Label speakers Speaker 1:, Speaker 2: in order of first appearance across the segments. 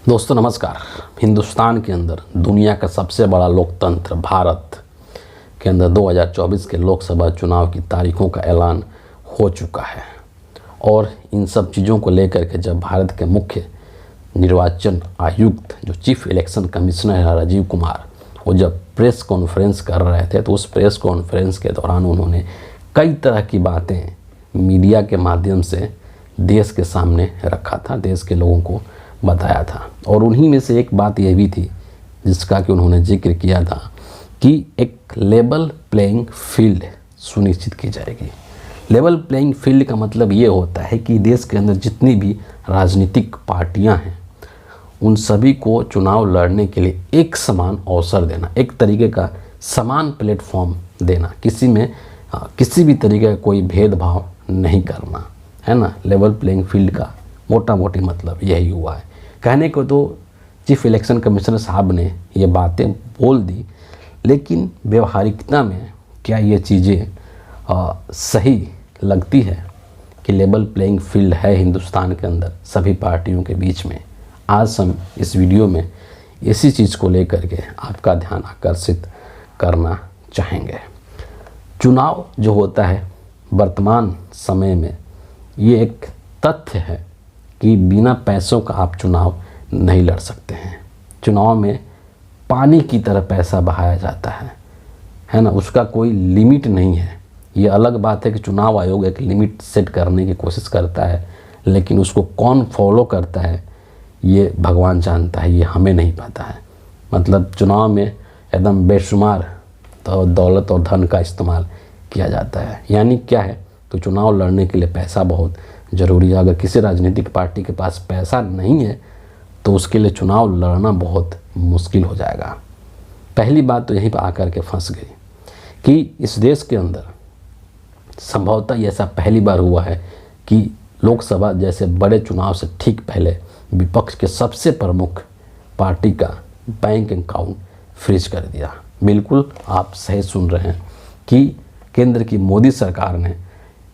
Speaker 1: दोस्तों नमस्कार। हिंदुस्तान के अंदर दुनिया का सबसे बड़ा लोकतंत्र भारत के अंदर 2024 के लोकसभा चुनाव की तारीखों का ऐलान हो चुका है और इन सब चीज़ों को लेकर के जब भारत के मुख्य निर्वाचन आयुक्त जो चीफ इलेक्शन कमिश्नर है राजीव कुमार, वो जब प्रेस कॉन्फ्रेंस कर रहे थे तो उस प्रेस कॉन्फ्रेंस के दौरान उन्होंने कई तरह की बातें मीडिया के माध्यम से देश के सामने रखा था, देश के लोगों को बताया था। और उन्हीं में से एक बात यह भी थी जिसका कि उन्होंने जिक्र किया था कि एक लेवल प्लेइंग फील्ड सुनिश्चित की जाएगी। लेवल प्लेइंग फील्ड का मतलब ये होता है कि देश के अंदर जितनी भी राजनीतिक पार्टियां हैं उन सभी को चुनाव लड़ने के लिए एक समान अवसर देना, एक तरीके का समान प्लेटफॉर्म देना, किसी में किसी भी तरीके का कोई भेदभाव नहीं करना, है ना। लेवल प्लेइंग फील्ड का मोटा मोटी मतलब यही हुआ है। कहने को तो चीफ इलेक्शन कमिश्नर साहब ने ये बातें बोल दी, लेकिन व्यवहारिकता में क्या ये चीज़ें सही लगती है कि लेवल प्लेइंग फील्ड है हिंदुस्तान के अंदर सभी पार्टियों के बीच में? आज हम इस वीडियो में इसी चीज़ को लेकर के आपका ध्यान आकर्षित करना चाहेंगे। चुनाव जो होता है वर्तमान समय में ये एक तथ्य है कि बिना पैसों का आप चुनाव नहीं लड़ सकते हैं। चुनाव में पानी की तरह पैसा बहाया जाता है ना, उसका कोई लिमिट नहीं है। ये अलग बात है कि चुनाव आयोग एक लिमिट सेट करने की कोशिश करता है, लेकिन उसको कौन फॉलो करता है ये भगवान जानता है, ये हमें नहीं पता है। मतलब चुनाव में एकदम बेशुमार तो दौलत और धन का इस्तेमाल किया जाता है। यानी क्या है तो चुनाव लड़ने के लिए पैसा बहुत ज़रूरी है। अगर किसी राजनीतिक पार्टी के पास पैसा नहीं है तो उसके लिए चुनाव लड़ना बहुत मुश्किल हो जाएगा। पहली बात तो यहीं पर आकर के फंस गई कि इस देश के अंदर संभवतः ये ऐसा पहली बार हुआ है कि लोकसभा जैसे बड़े चुनाव से ठीक पहले विपक्ष के सबसे प्रमुख पार्टी का बैंक अकाउंट फ्रीज कर दिया। बिल्कुल आप सही सुन रहे हैं कि केंद्र की मोदी सरकार ने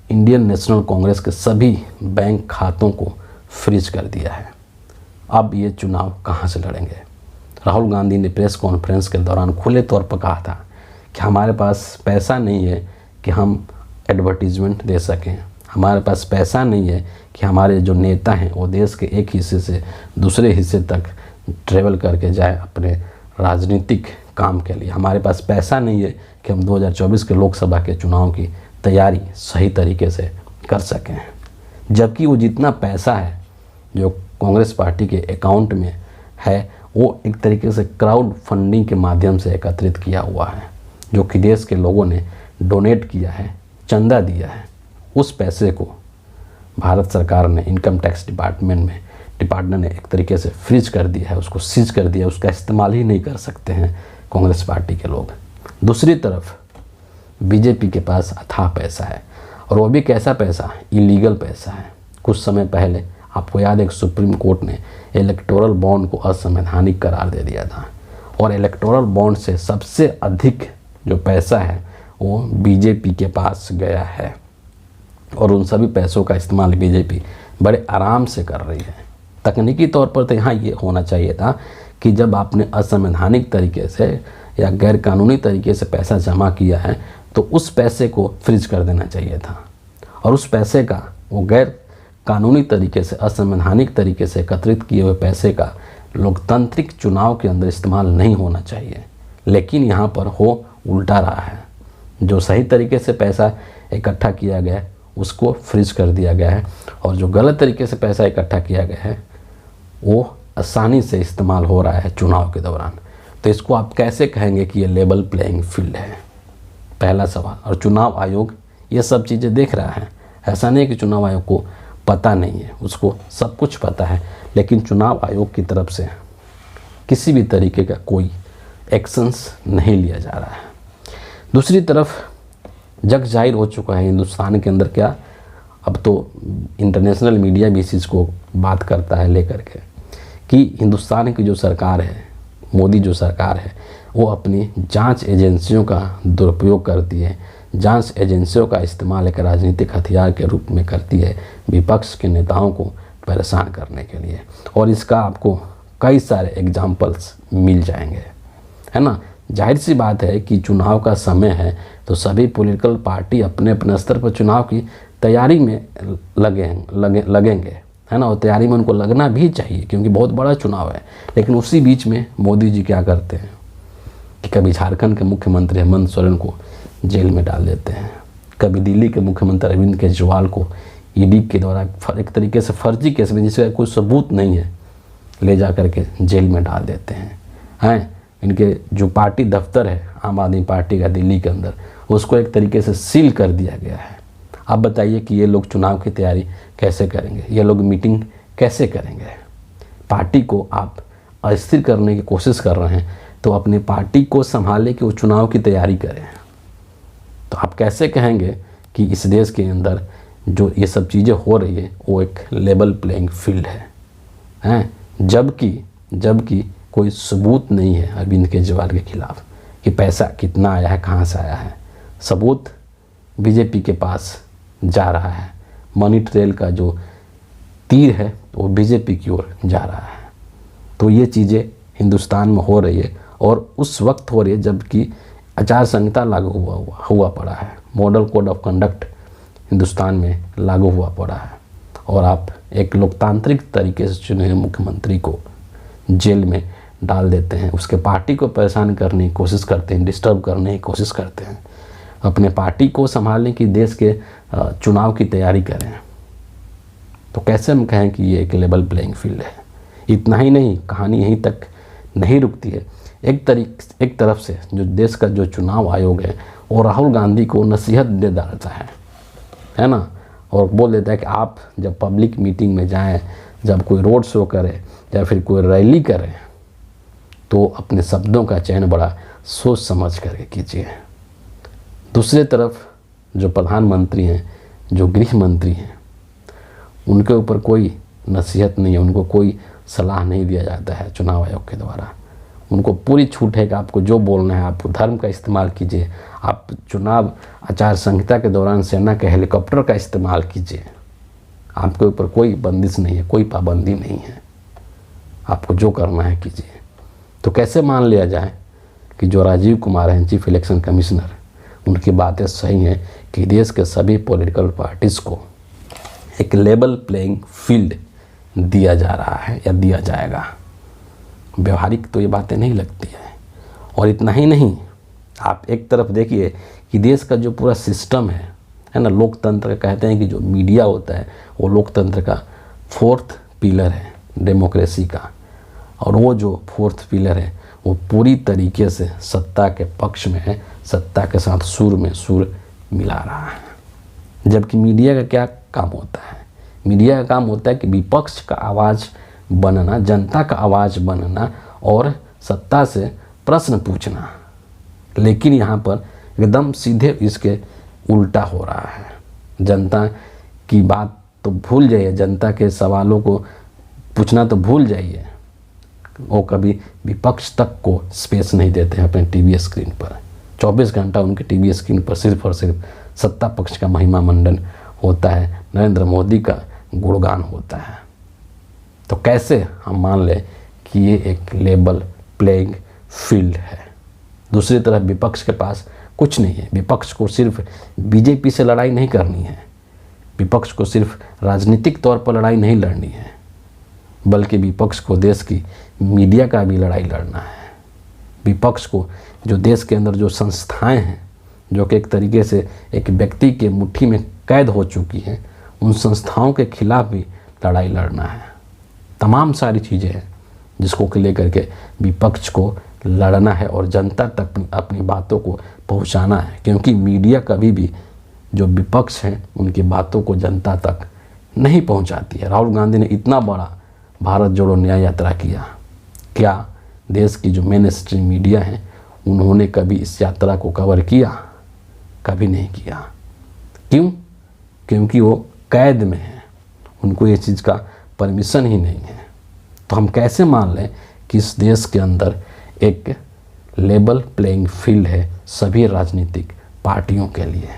Speaker 1: इंडियन नेशनल कांग्रेस के सभी बैंक खातों को फ्रीज कर दिया है। अब ये चुनाव कहाँ से लड़ेंगे? राहुल गांधी ने प्रेस कॉन्फ्रेंस के दौरान खुले तौर पर कहा था कि हमारे पास पैसा नहीं है कि हम एडवर्टीजमेंट दे सकें, हमारे पास पैसा नहीं है कि हमारे जो नेता हैं वो देश के एक हिस्से से दूसरे हिस्से तक ट्रेवल करके जाए अपने राजनीतिक काम के लिए, हमारे पास पैसा नहीं है कि हम 2024 के लोकसभा के चुनाव की तैयारी सही तरीके से कर सकें। जबकि वो जितना पैसा है जो कांग्रेस पार्टी के अकाउंट में है वो एक तरीके से क्राउड फंडिंग के माध्यम से एकत्रित किया हुआ है, जो कि देश के लोगों ने डोनेट किया है, चंदा दिया है। उस पैसे को भारत सरकार ने इनकम टैक्स डिपार्टमेंट ने एक तरीके से फ्रीज कर दिया है, उसको सीज कर दिया, उसका इस्तेमाल ही नहीं कर सकते हैं कांग्रेस पार्टी के लोग। दूसरी तरफ बीजेपी के पास अथाह पैसा है, और वो भी कैसा पैसा? इलीगल पैसा है। कुछ समय पहले आपको याद है कि सुप्रीम कोर्ट ने इलेक्टोरल बॉन्ड को असंवैधानिक करार दे दिया था, और इलेक्टोरल बॉन्ड से सबसे अधिक जो पैसा है वो बीजेपी के पास गया है, और उन सभी पैसों का इस्तेमाल बीजेपी बड़े आराम से कर रही है। तकनीकी तौर पर तो यहाँ ये होना चाहिए था कि जब आपने असंवैधानिक तरीके से या गैर कानूनी तरीके से पैसा जमा किया है तो उस पैसे को फ्रीज कर देना चाहिए था, और उस पैसे का वो गैर कानूनी तरीके से असंवैधानिक तरीके से एकत्रित किए हुए पैसे का लोकतांत्रिक चुनाव के अंदर इस्तेमाल नहीं होना चाहिए। लेकिन यहाँ पर हो उल्टा रहा है। जो सही तरीके से पैसा इकट्ठा किया गया है उसको फ्रीज कर दिया गया है, और जो गलत तरीके से पैसा इकट्ठा किया गया है वो आसानी से इस्तेमाल हो रहा है चुनाव के दौरान। तो इसको आप कैसे कहेंगे कि ये लेवल प्लेइंग फील्ड है? पहला सवाल। और चुनाव आयोग ये सब चीज़ें देख रहा है। ऐसा नहीं कि चुनाव आयोग को पता नहीं है, उसको सब कुछ पता है, लेकिन चुनाव आयोग की तरफ से किसी भी तरीके का कोई एक्शंस नहीं लिया जा रहा है। दूसरी तरफ जग जाहिर हो चुका है हिंदुस्तान के अंदर, क्या अब तो इंटरनेशनल मीडिया भी इस चीज़ को बात करता है लेकर के कि हिंदुस्तान की जो सरकार है, मोदी जो सरकार है, वो अपनी जांच एजेंसियों का दुरुपयोग करती है, जांच एजेंसियों का इस्तेमाल एक राजनीतिक हथियार के रूप में करती है विपक्ष के नेताओं को परेशान करने के लिए। और इसका आपको कई सारे एग्जाम्पल्स मिल जाएंगे, है ना। जाहिर सी बात है कि चुनाव का समय है तो सभी पॉलिटिकल पार्टी अपने अपने स्तर पर चुनाव की तैयारी में लगेंगे, है ना। और तैयारी में उनको लगना भी चाहिए क्योंकि बहुत बड़ा चुनाव है। लेकिन उसी बीच में मोदी जी क्या करते हैं कि कभी झारखंड के मुख्यमंत्री हेमंत सोरेन को जेल में डाल देते हैं, कभी दिल्ली के मुख्यमंत्री अरविंद केजरीवाल को ईडी के द्वारा एक तरीके से फर्जी केस में जिसका कोई सबूत नहीं है ले जा करके जेल में डाल देते हैं। इनके जो पार्टी दफ्तर है आम आदमी पार्टी का दिल्ली के अंदर, उसको एक तरीके से सील कर दिया गया है। अब बताइए कि ये लोग चुनाव की तैयारी कैसे करेंगे, ये लोग मीटिंग कैसे करेंगे। पार्टी को आप अस्थिर करने की कोशिश कर रहे हैं तो अपनी पार्टी को संभाले कि वो चुनाव की तैयारी करें। तो आप कैसे कहेंगे कि इस देश के अंदर जो ये सब चीज़ें हो रही है वो एक लेवल प्लेइंग फील्ड है, जबकि कोई सबूत नहीं है अरविंद केजरीवाल के खिलाफ कि पैसा कितना आया है, कहाँ से आया है। सबूत बीजेपी के पास जा रहा है, मनी ट्रेल का जो तीर है वो बीजेपी की ओर जा रहा है। तो ये चीज़ें हिंदुस्तान में हो रही है और उस वक्त हो रही है जबकि आचार संहिता लागू हुआ पड़ा है, model code of conduct Hindustan में लागू हुआ पड़ा है। और आप एक लोकतांत्रिक तरीके से चुने हुए मुख्यमंत्री को जेल में डाल देते हैं, उसके पार्टी को परेशान करने की कोशिश करते हैं, डिस्टर्ब करने की कोशिश करते हैं, अपने पार्टी को संभालने की, देश के चुनाव की तैयारी करें। तो कैसे हम कहें कि ये एक लेवल प्लेइंग फील्ड है। इतना ही नहीं, कहानी यहीं तक नहीं रुकती है। एक तरफ से जो देश का जो चुनाव आयोग है वो राहुल गांधी को नसीहत दे डालता है ना, और बोल देता है कि आप जब पब्लिक मीटिंग में जाएं, जब कोई रोड शो करें या फिर कोई रैली करें तो अपने शब्दों का चयन बड़ा सोच समझ करके कीजिए। दूसरी तरफ जो प्रधानमंत्री हैं, जो गृह मंत्री हैं, उनके ऊपर कोई नसीहत नहीं है, उनको कोई सलाह नहीं दिया जाता है चुनाव आयोग के द्वारा। उनको पूरी छूट है कि आपको जो बोलना है आप धर्म का इस्तेमाल कीजिए, आप चुनाव आचार संहिता के दौरान सेना के हेलीकॉप्टर का इस्तेमाल कीजिए, आपके ऊपर कोई बंदिश नहीं है, कोई पाबंदी नहीं है, आपको जो करना है कीजिए। तो कैसे मान लिया जाए कि जो राजीव कुमार हैं चीफ इलेक्शन कमिश्नर, उनकी बातें सही हैं कि देश के सभी पॉलिटिकल पार्टीज़ को एक लेवल प्लेइंग फील्ड दिया जा रहा है या दिया जाएगा। व्यवहारिक तो ये बातें नहीं लगती हैं। और इतना ही नहीं, आप एक तरफ देखिए कि देश का जो पूरा सिस्टम है ना, लोकतंत्र कहते हैं कि जो मीडिया होता है वो लोकतंत्र का फोर्थ पिलर है डेमोक्रेसी का, और वो जो फोर्थ पिलर है वो पूरी तरीके से सत्ता के पक्ष में है, सत्ता के साथ सुर में सुर मिला रहा है। जबकि मीडिया का क्या काम होता है? मीडिया का काम होता है कि विपक्ष का आवाज़ बनना, जनता का आवाज़ बनना और सत्ता से प्रश्न पूछना। लेकिन यहाँ पर एकदम सीधे इसके उल्टा हो रहा है। जनता की बात तो भूल जाइए, जनता के सवालों को पूछना तो भूल जाइए, वो कभी विपक्ष तक को स्पेस नहीं देते हैं अपने टीवी स्क्रीन पर। 24 घंटा उनके टीवी स्क्रीन पर सिर्फ और सिर्फ सत्ता पक्ष का महिमा मंडन होता है, नरेंद्र मोदी का गुणगान होता है। तो कैसे हम मान लें कि ये एक लेवल प्लेइंग फील्ड है? दूसरी तरफ विपक्ष के पास कुछ नहीं है। विपक्ष को सिर्फ बीजेपी से लड़ाई नहीं करनी है, विपक्ष को सिर्फ राजनीतिक तौर पर लड़ाई नहीं लड़नी है, बल्कि विपक्ष को देश की मीडिया का भी लड़ाई लड़ना है। विपक्ष को जो देश के अंदर जो संस्थाएं हैं, जो कि एक तरीके से एक व्यक्ति के मुट्ठी में कैद हो चुकी हैं, उन संस्थाओं के खिलाफ भी लड़ाई लड़ना है। तमाम सारी चीज़ें हैं जिसको लेकर के विपक्ष को लड़ना है और जनता तक अपनी बातों को पहुंचाना है, क्योंकि मीडिया कभी भी जो विपक्ष हैं उनकी बातों को जनता तक नहीं पहुंचाती है। राहुल गांधी ने इतना बड़ा भारत जोड़ो न्याय यात्रा किया, क्या देश की जो मेन स्ट्रीम मीडिया है उन्होंने कभी इस यात्रा को कवर किया? कभी नहीं किया। क्यों? क्योंकि वो कैद में है, उनको ये चीज़ का परमिशन ही नहीं है। तो हम कैसे मान लें कि इस देश के अंदर एक लेवल प्लेइंग फील्ड है सभी राजनीतिक पार्टियों के लिए?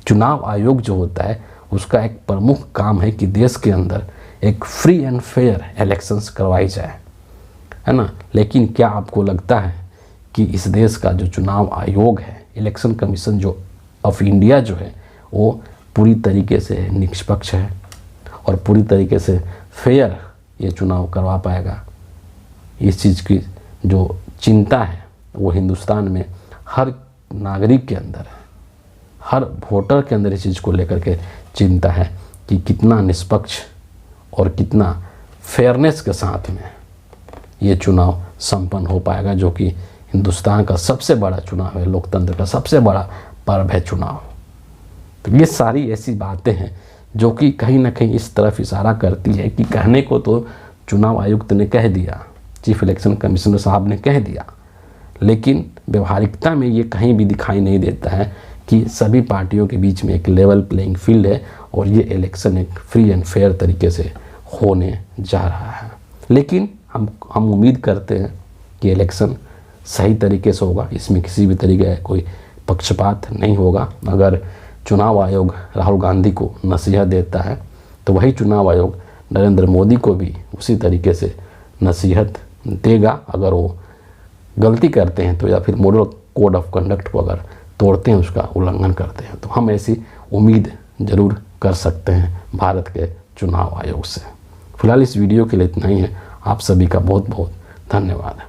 Speaker 1: चुनाव आयोग जो होता है उसका एक प्रमुख काम है कि देश के अंदर एक फ्री एंड फेयर इलेक्शंस करवाई जाए, है ना। लेकिन क्या आपको लगता है कि इस देश का जो चुनाव आयोग है, इलेक्शन कमीशन जो ऑफ इंडिया जो है, वो पूरी तरीके से निष्पक्ष है और पूरी तरीके से फेयर ये चुनाव करवा पाएगा? इस चीज़ की जो चिंता है वो हिंदुस्तान में हर नागरिक के अंदर है, हर वोटर के अंदर इस चीज़ को लेकर के चिंता है कि कितना निष्पक्ष और कितना फेयरनेस के साथ में ये चुनाव संपन्न हो पाएगा, जो कि हिंदुस्तान का सबसे बड़ा चुनाव है, लोकतंत्र का सबसे बड़ा पर्व है चुनाव। तो ये सारी ऐसी बातें हैं जो कि कहीं ना कहीं इस तरफ इशारा करती है कि कहने को तो चुनाव आयुक्त ने कह दिया, चीफ इलेक्शन कमिश्नर साहब ने कह दिया, लेकिन व्यवहारिकता में ये कहीं भी दिखाई नहीं देता है कि सभी पार्टियों के बीच में एक लेवल प्लेइंग फील्ड है और ये इलेक्शन एक फ्री एंड फेयर तरीके से होने जा रहा है। लेकिन हम उम्मीद करते हैं कि इलेक्शन सही तरीके से होगा, इसमें किसी भी तरीके का कोई पक्षपात नहीं होगा। अगर चुनाव आयोग राहुल गांधी को नसीहत देता है तो वही चुनाव आयोग नरेंद्र मोदी को भी उसी तरीके से नसीहत देगा। अगर वो गलती करते हैं तो, या फिर मॉडल कोड ऑफ कंडक्ट को अगर तोड़ते हैं, उसका उल्लंघन करते हैं, तो हम ऐसी उम्मीद ज़रूर कर सकते हैं भारत के चुनाव आयोग से। फिलहाल इस वीडियो के लिए इतना ही है। आप सभी का बहुत बहुत धन्यवाद।